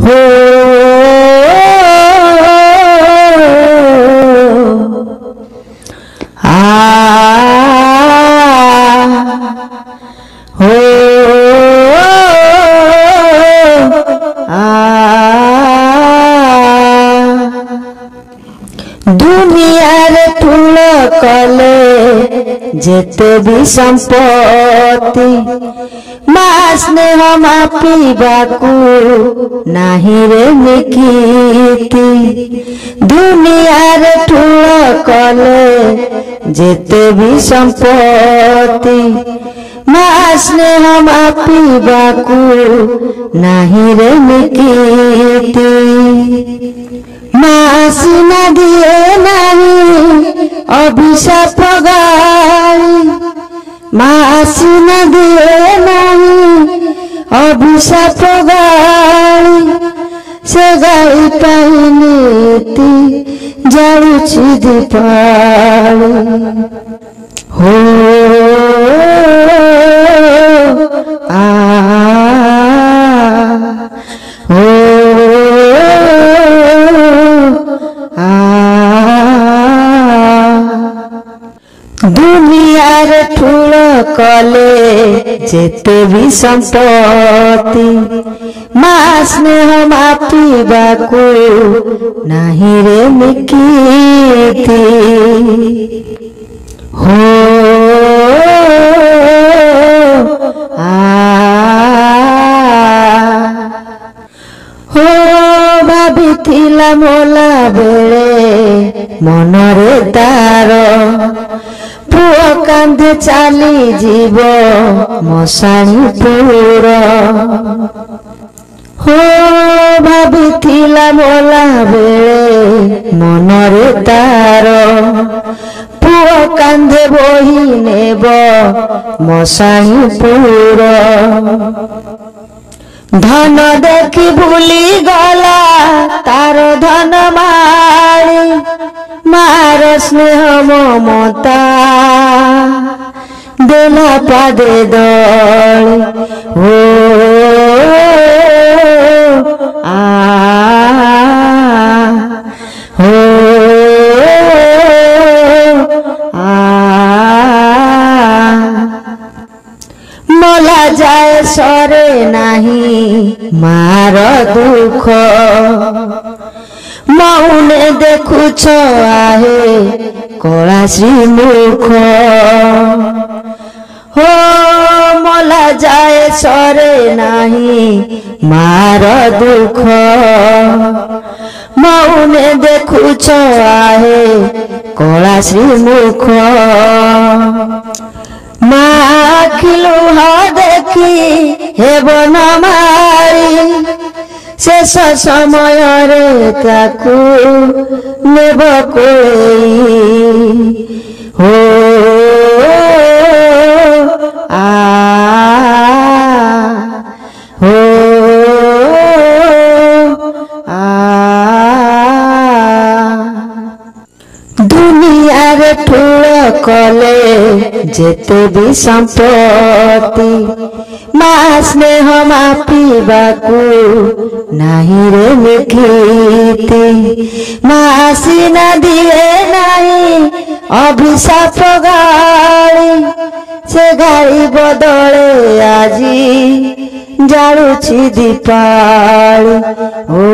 हो आ हो आ दुनियार ठुल कले जेते भी संपत्ति मास ने हम पीबाकू नाही रे निकीति दुनियार ठुल कले जेते भी संपत्ति मास ने हम पीबाकू नाही रे निकीति मास न दिए नहीं अभिशाप गाली मास न दिए नहीं अभिशाप गाली से गाई पाइनीति जाऊची दीपाली हो आ हो दुनियार ठुल कले जेते भी संपत्ति मास ने हम पीबाकू नाही रे निकीति हो आ हो भाबिथिला मोला बेले मनरे तार पुओ कांधे चाली जीव मशाणी पुर हो भाबिथिला मोला बेले मनरे तार पुओ कांधे बोही नेब मशाणी पुर धन देखी भूली गला तार धन माली मार स्नेह ममता देला पादे दल हो आ हो आ मला जाए सरे नाही मार दुख मौने देखुछ आहे कला श्रीमुख हो मला जाए सरे नाही मार दुख मौने देखुछ आहे कला श्रीमुख माखिलु ह देखी हेब न मारी शेष समय रे ताकू नेब कोई हो आ हो आ दुनियार ठुल कले जेते भी संपत्ति मास ने हम पीबाकू नाही रे निकीति मासी न दिए नहीं अभिशाप गाली से गाई बदले आजी जाड़ुची दीपाली ओ